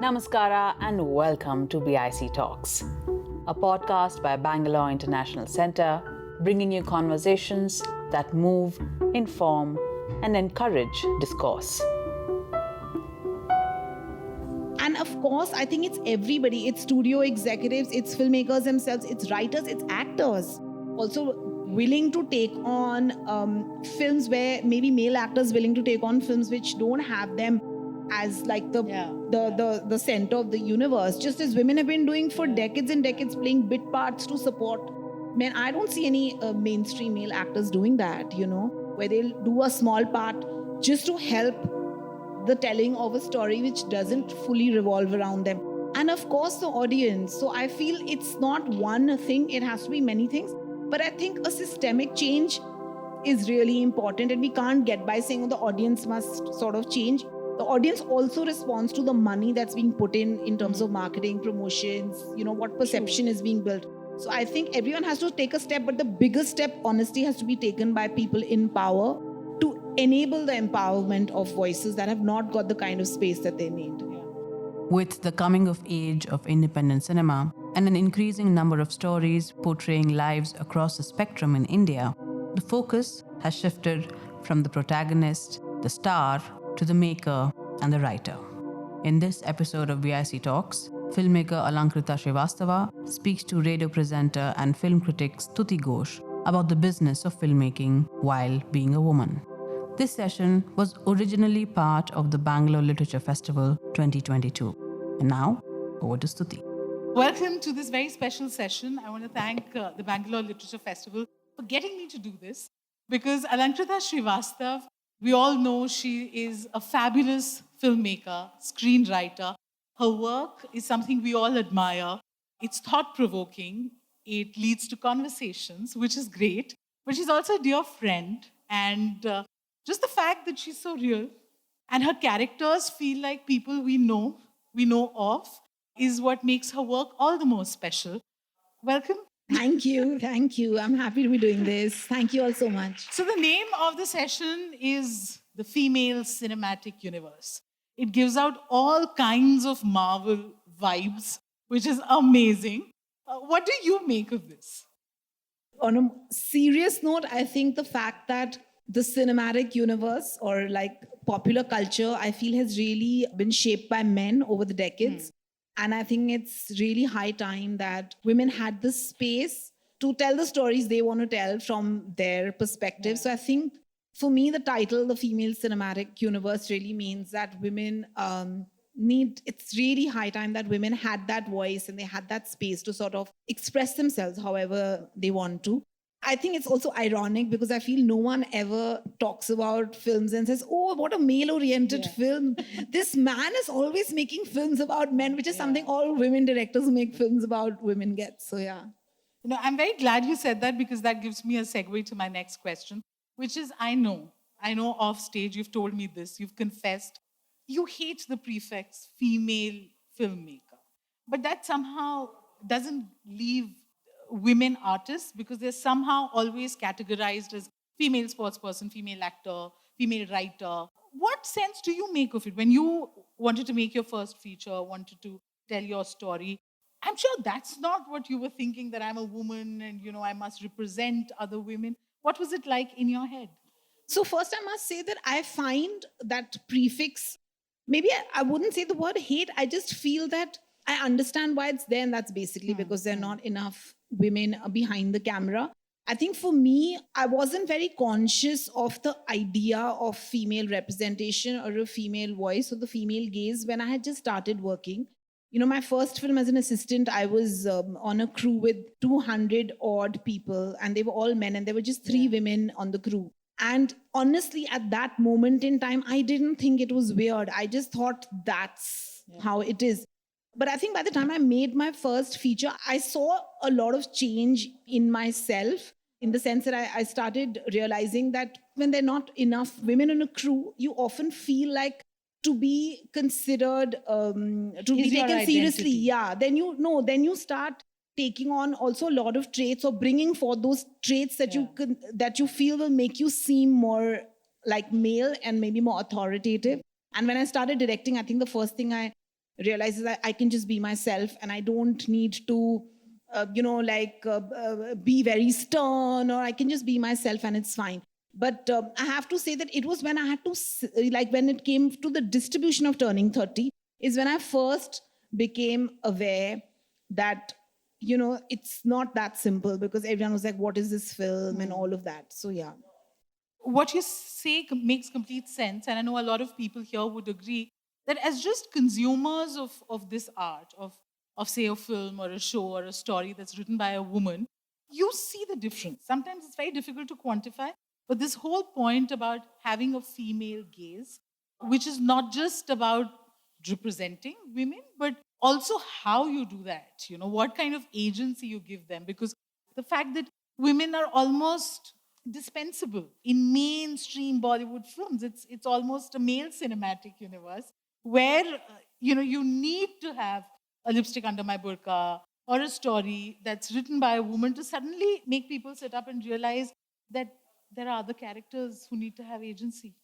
Namaskara and welcome to BIC Talks, a podcast by Bangalore International Centre, bringing you conversations that move, inform, and encourage discourse. And of course, I think it's everybody. It's studio executives, it's filmmakers themselves, it's writers, it's actors. Also willing to take on films where maybe male actors willing to take on films which don't have them as like the center of the universe. Just as women have been doing for decades and decades, playing bit parts to support men. I don't see any mainstream male actors doing that, where they'll do a small part just to help the telling of a story which doesn't fully revolve around them. And of course, the audience. So I feel it's not one thing, it has to be many things. But I think a systemic change is really important, and we can't get by saying the audience must sort of change. The audience also responds to the money that's being put in terms of marketing, promotions, what perception is being built. So I think everyone has to take a step, but the biggest step, honestly, has to be taken by people in power to enable the empowerment of voices that have not got the kind of space that they need. With the coming of age of independent cinema and an increasing number of stories portraying lives across the spectrum in India, the focus has shifted from the protagonist, the star, to the maker and the writer. In this episode of BIC Talks, filmmaker Alankrita Srivastava speaks to radio presenter and film critic Stutee Ghosh about the business of filmmaking while being a woman. This session was originally part of the Bangalore Literature Festival 2022. And now, over to Stutee. Welcome to this very special session. I want to thank the Bangalore Literature Festival for getting me to do this, because Alankrita Srivastava, we all know she is a fabulous filmmaker, screenwriter. Her work is something we all admire. It's thought-provoking. It leads to conversations, which is great. But she's also a dear friend. And just the fact that she's so real and her characters feel like people we know of, is what makes her work all the more special. Welcome. Thank you. I'm happy to be doing this. Thank you all so much. So the name of the session is The Female Cinematic Universe. It gives out all kinds of Marvel vibes, which is amazing. What do you make of this? On a serious note, I think the fact that the cinematic universe or like popular culture, I feel has really been shaped by men over the decades. And I think it's really high time that women had the space to tell the stories they want to tell from their perspective. So I think for me, the title, The Female Cinematic Universe, really means that women it's really high time that women had that voice and they had that space to sort of express themselves however they want to. I think it's also ironic because I feel no one ever talks about films and says, oh, what a male-oriented film. This man is always making films about men, which is something all women directors who make films about women get. So, yeah. I'm very glad you said that, because that gives me a segue to my next question, which is I know off stage, you've told me this, you've confessed, you hate the prefix female filmmaker. But that somehow doesn't leave women artists, because they're somehow always categorized as female sportsperson, female actor, female writer. What sense do you make of it when you wanted to make your first feature, wanted to tell your story? I'm sure that's not what you were thinking, that I'm a woman and, I must represent other women. What was it like in your head? So first, I must say that I find that prefix, maybe I wouldn't say the word hate, I just feel that I understand why it's there, and that's basically because there are not enough women behind the camera. I think for me, I wasn't very conscious of the idea of female representation or a female voice or the female gaze when I had just started working. My first film as an assistant, I was on a crew with 200 odd people, and they were all men, and there were just 3 women on the crew. And honestly, at that moment in time, I didn't think it was weird. I just thought that's how it is. But I think by the time I made my first feature, I saw a lot of change in myself, in the sense that I started realizing that when there are not enough women in a crew, you often feel like to be considered, to be taken seriously. Then you start taking on also a lot of traits or bringing forth those traits that you feel will make you seem more like male and maybe more authoritative. And when I started directing, I think the first thing I realizes that I can just be myself and I don't need to, be very stern, or I can just be myself and it's fine. But I have to say that it was when I had to, when it came to the distribution of Turning 30, is when I first became aware that, it's not that simple, because everyone was like, what is this film and all of that. So, yeah. What you say makes complete sense. And I know a lot of people here would agree that as just consumers of this art, of say a film or a show or a story that's written by a woman, you see the difference. Sometimes it's very difficult to quantify, but this whole point about having a female gaze, which is not just about representing women, but also how you do that, what kind of agency you give them. Because the fact that women are almost dispensable in mainstream Bollywood films, it's almost a male cinematic universe where, you need to have a lipstick under my burqa or a story that's written by a woman to suddenly make people sit up and realize that there are other characters who need to have agency.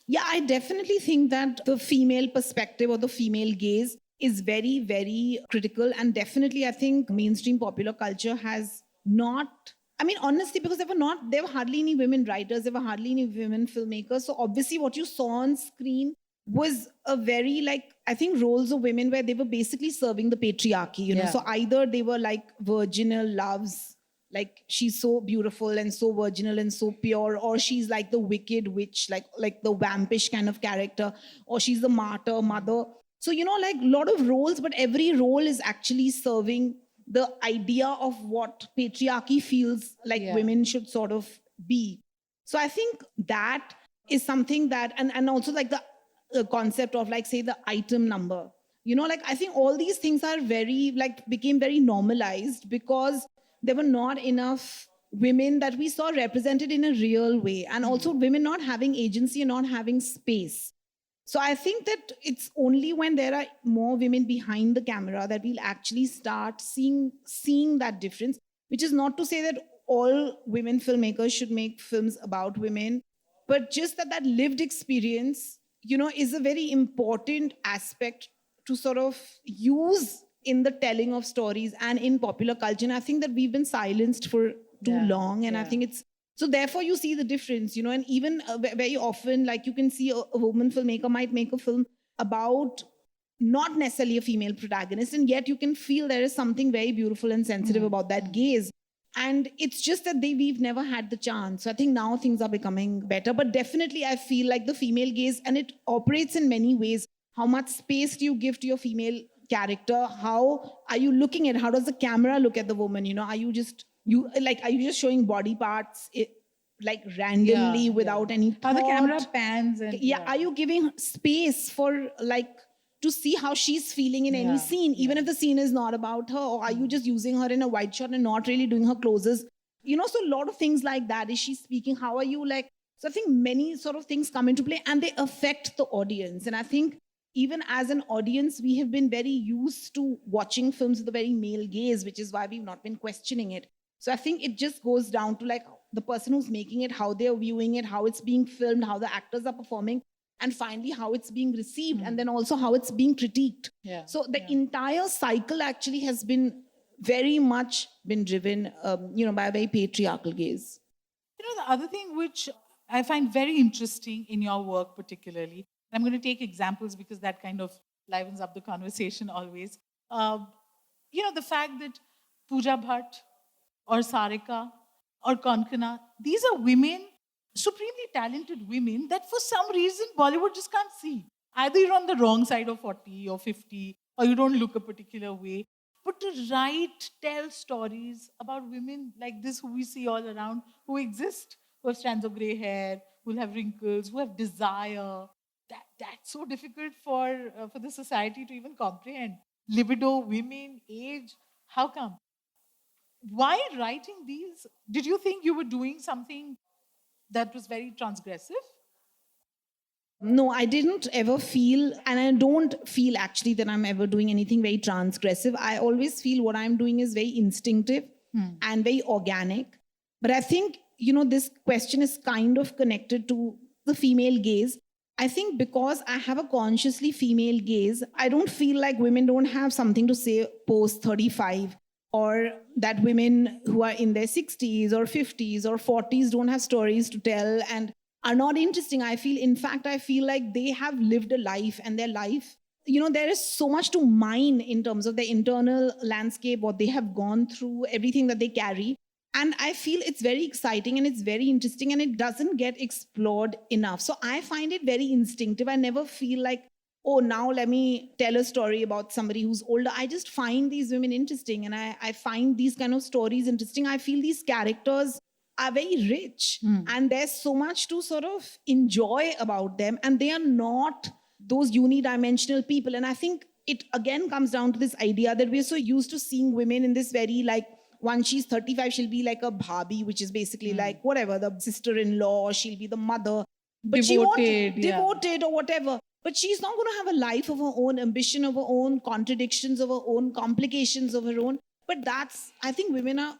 Yeah, I definitely think that the female perspective or the female gaze is very, very critical. And definitely, I think mainstream popular culture has not, honestly, because there were hardly any women writers, there were hardly any women filmmakers. So obviously what you saw on screen was a very, I think, roles of women where they were basically serving the patriarchy, you know. So either they were like virginal loves, like she's so beautiful and so virginal and so pure, or she's like the wicked witch, like the vampish kind of character, or she's the martyr mother. So, a lot of roles, but every role is actually serving the idea of what patriarchy feels like women should sort of be. So I think that is something that, and also like the concept of, say, the item number, I think all these things are very, became very normalized because there were not enough women that we saw represented in a real way, and also women not having agency and not having space. So I think that it's only when there are more women behind the camera that we'll actually start seeing that difference, which is not to say that all women filmmakers should make films about women, but just that lived experience, is a very important aspect to sort of use in the telling of stories and in popular culture. And I think that we've been silenced for too long. And I think it's, so therefore you see the difference, and even very often, you can see a woman filmmaker might make a film about not necessarily a female protagonist, and yet you can feel there is something very beautiful and sensitive about that gaze. And it's just that we've never had the chance. So I think now things are becoming better, but definitely I feel like the female gaze, and it operates in many ways. How much space do you give to your female character? How are you looking at, how does the camera look at the woman? Are you just showing body parts randomly without any thought? How the camera pans and are you giving space for to see how she's feeling in any scene, even if the scene is not about her? Or are you just using her in a wide shot and not really doing her closes? So a lot of things like that. Is she speaking? How are you so I think many sort of things come into play, and they affect the audience. And I think even as an audience, we have been very used to watching films with a very male gaze, which is why we've not been questioning it. So I think it just goes down to the person who's making it, how they're viewing it, how it's being filmed, how the actors are performing, and finally how it's being received, and then also how it's being critiqued. So the entire cycle actually has been very much been driven, by a very patriarchal gaze. The other thing which I find very interesting in your work particularly, and I'm going to take examples because that kind of livens up the conversation always. The fact that Pooja Bhatt or Sarika or Konkana, these are women, supremely talented women that for some reason Bollywood just can't see. Either you're on the wrong side of 40 or 50, or you don't look a particular way. But to tell stories about women like this who we see all around, who exist, who have strands of grey hair, who have wrinkles, who have desire, that's so difficult for the society to even comprehend. Libido, women, age, how come? Why writing these? Did you think you were doing something that was very transgressive? No, I didn't ever feel, and I don't feel actually that I'm ever doing anything very transgressive. I always feel what I'm doing is very instinctive and very organic. But I think, this question is kind of connected to the female gaze. I think because I have a consciously female gaze, I don't feel like women don't have something to say post 35, or that women who are in their 60s or 50s or 40s don't have stories to tell and are not interesting. In fact, I feel like they have lived a life, and their life, there is so much to mine in terms of their internal landscape, what they have gone through, everything that they carry. And I feel it's very exciting and it's very interesting, and it doesn't get explored enough. So I find it very instinctive. I never feel like, oh, now let me tell a story about somebody who's older. I just find these women interesting, and I find these kind of stories interesting. I feel these characters are very rich, and there's so much to sort of enjoy about them, and they are not those unidimensional people. And I think it again comes down to this idea that we're so used to seeing women in this very, like, once she's 35, she'll be like a bhabi, which is basically like whatever, the sister-in-law, she'll be the mother, but she won't devoted or whatever. But she's not going to have a life of her own, ambition of her own, contradictions of her own, complications of her own. But I think women are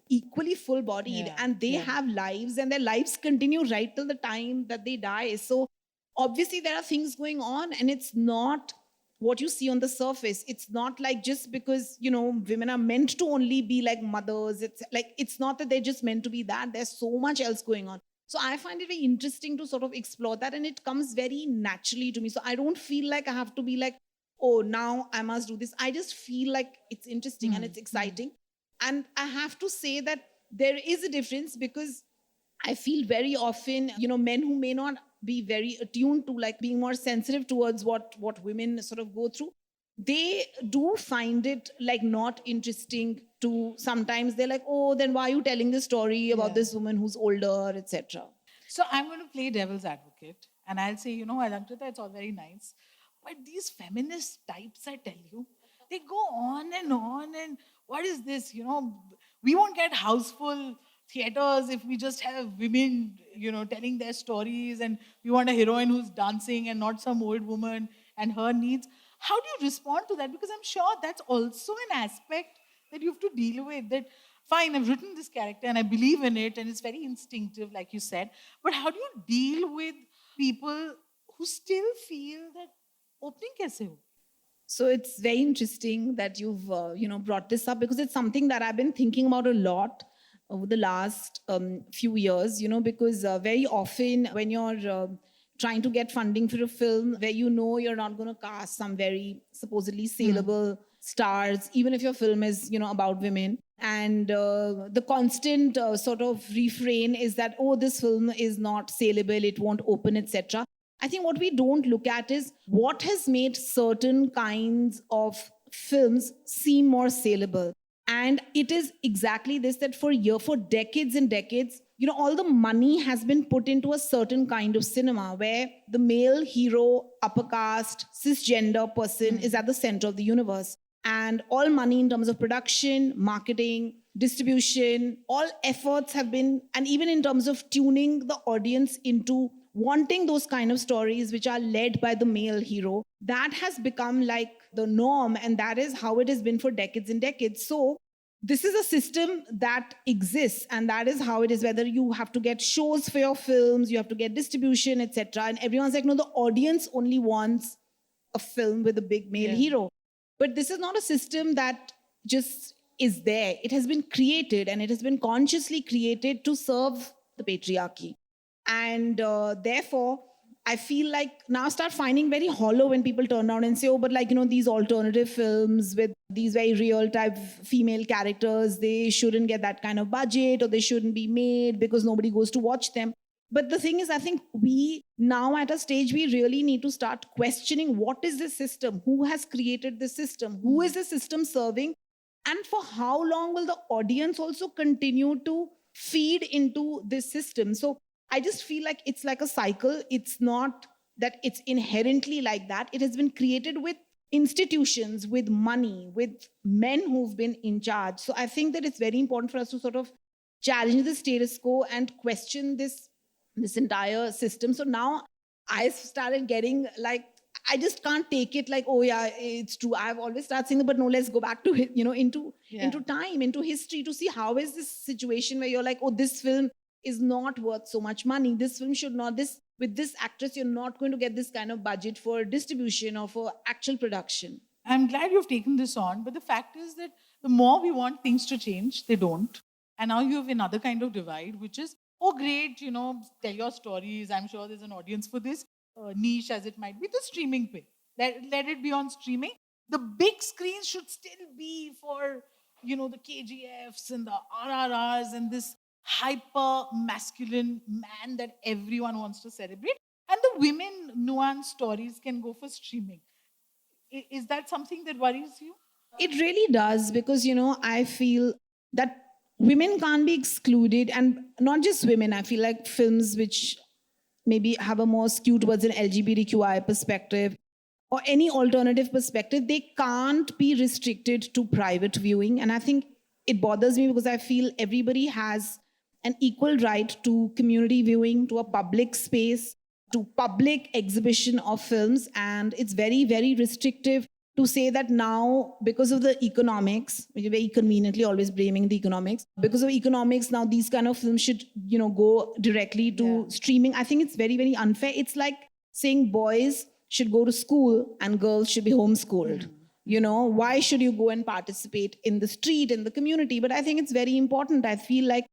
equally full-bodied, and they have lives, and their lives continue right till the time that they die. So obviously there are things going on, and it's not what you see on the surface. It's not like just because, women are meant to only be like mothers. It's not that they're just meant to be that. There's so much else going on. So I find it very interesting to sort of explore that, and it comes very naturally to me. So I don't feel like I have to be like, oh, now I must do this. I just feel like it's interesting and it's exciting. And I have to say that there is a difference, because I feel very often, men who may not be very attuned to like being more sensitive towards what women sort of go through, they do find it like not interesting to, sometimes they're like, oh, then why are you telling this story about this woman who's older, etc. So I'm going to play devil's advocate, and I'll say, Alankrita, it's all very nice, but these feminist types, I tell you, they go on, and what is this? We won't get houseful theaters if we just have women, telling their stories, and we want a heroine who's dancing and not some old woman and her needs. How do you respond to that? Because I'm sure that's also an aspect that you have to deal with. That, fine, I've written this character and I believe in it and it's very instinctive, like you said. But how do you deal with people who still feel that opening kaise ho? So it's very interesting that you've brought this up, because it's something that I've been thinking about a lot over the last few years, because very often when you're trying to get funding for a film where you're not going to cast some very supposedly saleable stars, even if your film is, about women, and the constant sort of refrain is that, oh, this film is not saleable, it won't open, etc. I think what we don't look at is what has made certain kinds of films seem more saleable. And it is exactly this, that for decades and decades, all the money has been put into a certain kind of cinema where the male hero, upper caste, cisgender person is at the center of the universe. And all money in terms of production, marketing, distribution, all efforts have been, and even in terms of tuning the audience into wanting those kind of stories which are led by the male hero, that has become like the norm, and that is how it has been for decades and decades. So this is a system that exists, and that is how it is, whether you have to get shows for your films, you have to get distribution, etc. And everyone's like, no, the audience only wants a film with a big male hero. But this is not a system that just is there. It has been created, and it has been consciously created to serve the patriarchy. And therefore, I feel like now start finding very hollow when people turn around and say, oh, but like, these alternative films with these very real type female characters, they shouldn't get that kind of budget, or they shouldn't be made because nobody goes to watch them. But the thing is, I think we now at a stage, we really need to start questioning, what is this system? Who has created this system? Who is the system serving? And for how long will the audience also continue to feed into this system? So I just feel like it's like a cycle. It's not that it's inherently like that. It has been created with institutions, with money, with men who've been in charge. So I think that it's very important for us to sort of challenge the status quo and question this entire system. So now I started getting like, I just can't take it like, oh yeah, it's true. I've always started saying, but no, let's go back to it, into time, into history, to see how is this situation where you're like, oh, this film is not worth so much money. This film should not, this with this actress, you're not going to get this kind of budget for distribution or for actual production. I'm glad you've taken this on, but the fact is that the more we want things to change, they don't. And now you have another kind of divide, which is, oh, great, tell your stories. I'm sure there's an audience for this, niche as it might be, the streaming pay. Let it be on streaming. The big screens should still be for, the KGFs and the RRRs and this hyper masculine man that everyone wants to celebrate. And the women nuanced stories can go for streaming. Is that something that worries you? It really does, because, I feel that women can't be excluded, and not just women. I feel like films which maybe have a more skew towards an LGBTQI perspective or any alternative perspective, they can't be restricted to private viewing. And I think it bothers me because I feel everybody has an equal right to community viewing, to a public space, to public exhibition of films. And it's very, very restrictive to say that now, because of the economics, which is very conveniently always blaming the economics, because of economics, now these kind of films should, go directly to streaming. I think it's very, very unfair. It's like saying boys should go to school and girls should be homeschooled. Why should you go and participate in the street, in the community? But I think it's very important. I feel like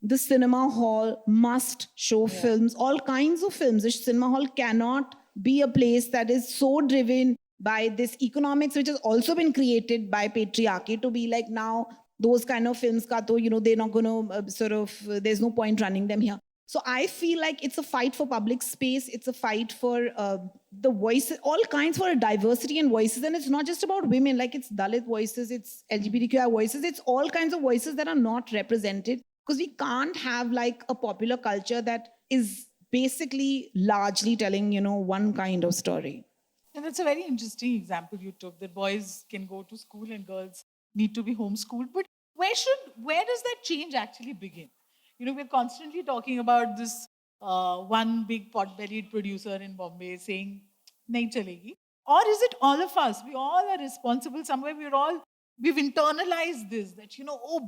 the cinema hall must show films, all kinds of films. The cinema hall cannot be a place that is so driven by this economics, which has also been created by patriarchy, to be like, now those kind of films, they're not going to there's no point running them here. So I feel like it's a fight for public space. It's a fight for the voices, all kinds, for diversity and voices. And it's not just about women, like it's Dalit voices, it's LGBTQI voices, it's all kinds of voices that are not represented. Because we can't have like a popular culture that is basically largely telling, one kind of story. And that's a very interesting example you took, that boys can go to school and girls need to be homeschooled. But where does that change actually begin? We're constantly talking about this one big pot-bellied producer in Bombay saying, nahi chalegi. Or is it all of us? We all are responsible somewhere. We've internalized this, that,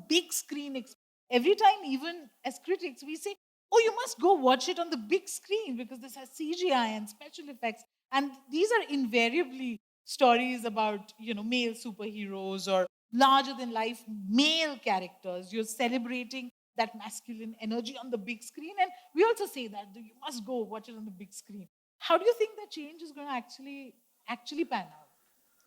big screen. Every time, even as critics, we say, oh, you must go watch it on the big screen because this has CGI and special effects. And these are invariably stories about, male superheroes or larger-than-life male characters. You're celebrating that masculine energy on the big screen. And we also say that you must go watch it on the big screen. How do you think that change is going to actually pan out?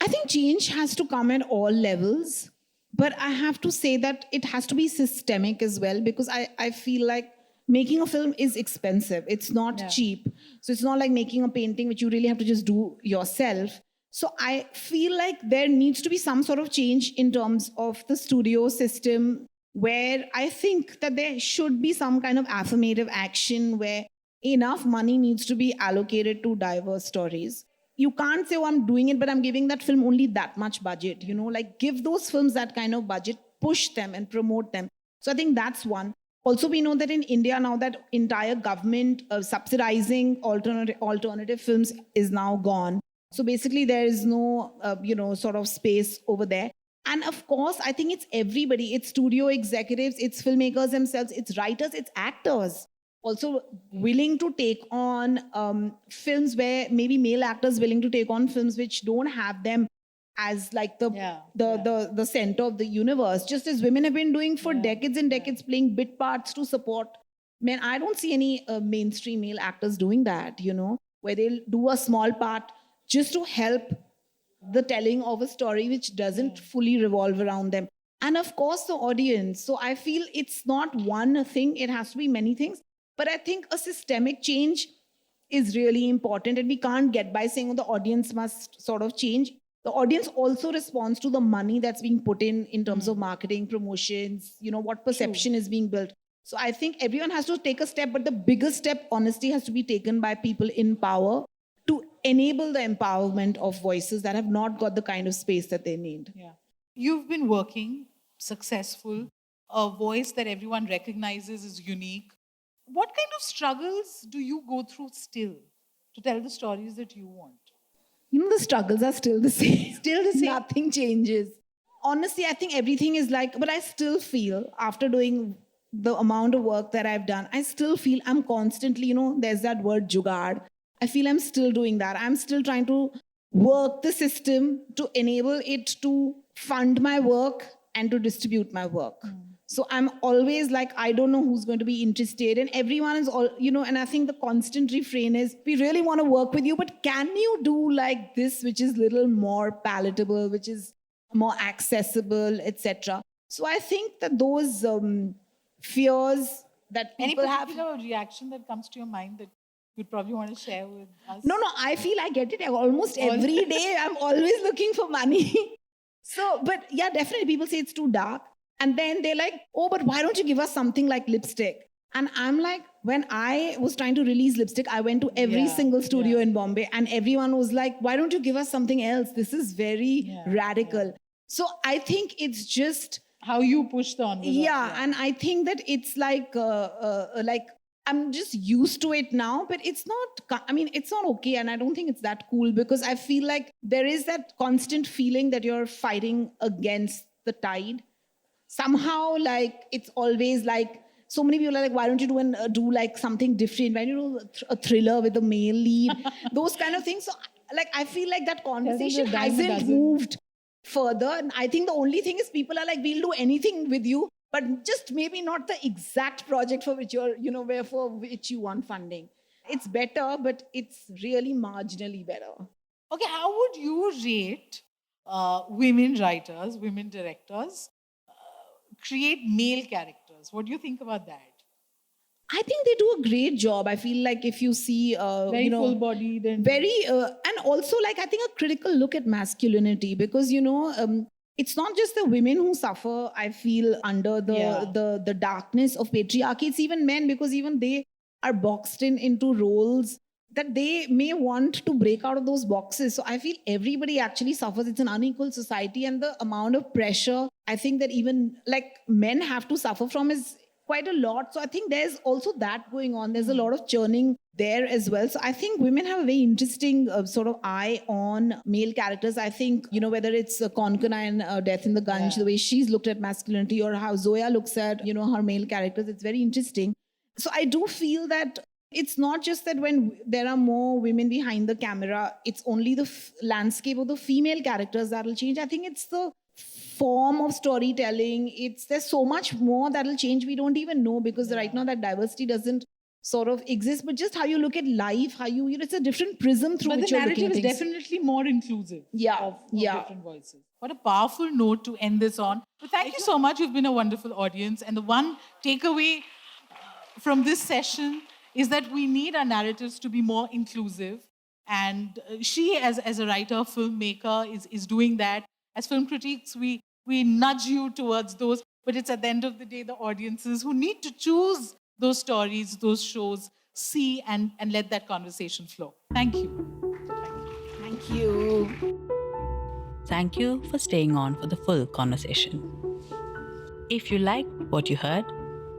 I think change has to come at all levels. But I have to say that it has to be systemic as well, because I feel like making a film is expensive. It's not cheap. So it's not like making a painting, which you really have to just do yourself. So I feel like there needs to be some sort of change in terms of the studio system, where I think that there should be some kind of affirmative action where enough money needs to be allocated to diverse stories. You can't say, oh, I'm doing it, but I'm giving that film only that much budget. Like give those films that kind of budget, push them and promote them. So I think that's one. Also, we know that in India now, that entire government subsidizing alternative films is now gone. So basically there is no, sort of space over there. And of course, I think it's everybody. It's studio executives, it's filmmakers themselves, it's writers, it's actors. Also willing to take on films where maybe male actors willing to take on films which don't have them as like the center of the universe, just as women have been doing for decades and decades, playing bit parts to support men. I don't see any mainstream male actors doing that, where they'll do a small part just to help the telling of a story which doesn't fully revolve around them. And of course, the audience. So I feel it's not one thing, it has to be many things. But I think a systemic change is really important, and we can't get by saying, oh, the audience must sort of change. The audience also responds to the money that's being put in terms of marketing, promotions, what perception is being built. So I think everyone has to take a step, but the biggest step, honestly, has to be taken by people in power to enable the empowerment of voices that have not got the kind of space that they need. Yeah. You've been working, successful, a voice that everyone recognizes is unique. What kind of struggles do you go through still to tell the stories that you want? The struggles are still the same. Still the same? Nothing changes. Honestly, I think everything is like, but I still feel after doing the amount of work that I've done, I still feel I'm constantly, there's that word jugaad. I feel I'm still doing that. I'm still trying to work the system to enable it to fund my work and to distribute my work. So I'm always like, I don't know who's going to be interested. And everyone is all, and I think the constant refrain is, we really want to work with you, but can you do like this, which is little more palatable, which is more accessible, etc. So I think that those fears that people have. Any particular reaction that comes to your mind that you'd probably want to share with us? No, I feel I get it almost every day. I'm always looking for money. So, but yeah, definitely people say it's too dark. And then they're like, oh, but why don't you give us something like lipstick? And I'm like, when I was trying to release lipstick, I went to every single studio in Bombay and everyone was like, why don't you give us something else? This is very radical. Yeah. So I think it's just how you push the envelope. Yeah, and I think that it's like I'm just used to it now, but it's not, it's not okay. And I don't think it's that cool because I feel like there is that constant feeling that you're fighting against the tide. Somehow, like, it's always like, so many people are like, why don't you do like something different? Why don't you do a thriller with a male lead? Those kind of things. So, like, I feel like that conversation hasn't moved further. And I think the only thing is people are like, we'll do anything with you, but just maybe not the exact project for which you're, for which you want funding. It's better, but it's really marginally better. Okay, how would you rate women writers, women directors, create male characters? What do you think about that? I think they do a great job. I feel like if you see, very full-bodied and very, and also like I think a critical look at masculinity because it's not just the women who suffer. I feel under the darkness of patriarchy. It's even men because even they are boxed into roles that they may want to break out of those boxes. So I feel everybody actually suffers. It's an unequal society, and the amount of pressure I think that even like men have to suffer from is quite a lot. So I think there's also that going on. There's a lot of churning there as well. So I think women have a very interesting sort of eye on male characters. I think, whether it's Konkona and Death in the Gunj, the way she's looked at masculinity, or how Zoya looks at, her male characters, it's very interesting. So I do feel that it's not just that when there are more women behind the camera, it's only the landscape of the female characters that will change. I think it's the form of storytelling. There's so much more that will change. We don't even know because right now that diversity doesn't sort of exist. But just how you look at life, how you it's a different prism through which you're looking at things. But the narrative is definitely more inclusive of different voices. What a powerful note to end this on. But thank you so much. You've been a wonderful audience. And the one takeaway from this session is that we need our narratives to be more inclusive. And she, as a writer, filmmaker, is doing that. As film critiques, we nudge you towards those, but it's at the end of the day the audiences who need to choose those stories, those shows, see and let that conversation flow. Thank you. Thank you. Thank you for staying on for the full conversation. If you liked what you heard,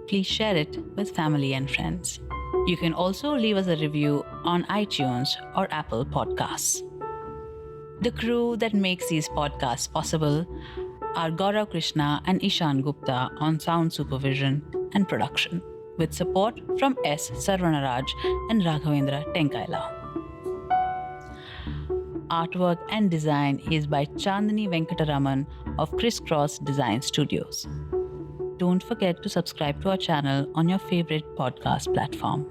please share it with family and friends. You can also leave us a review on iTunes or Apple Podcasts. The crew that makes these podcasts possible are Gaurav Krishna and Ishan Gupta on sound supervision and production, with support from S. Sarvanaraj and Raghavendra Tenkaila. Artwork and design is by Chandani Venkataraman of Crisscross Design Studios. Don't forget to subscribe to our channel on your favorite podcast platform.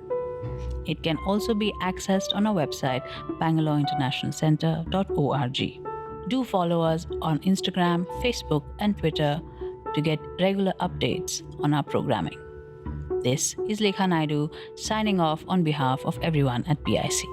It can also be accessed on our website, bangaloreinternationalcentre.org. Do follow us on Instagram, Facebook, and Twitter to get regular updates on our programming. This is Lekha Naidu signing off on behalf of everyone at BIC.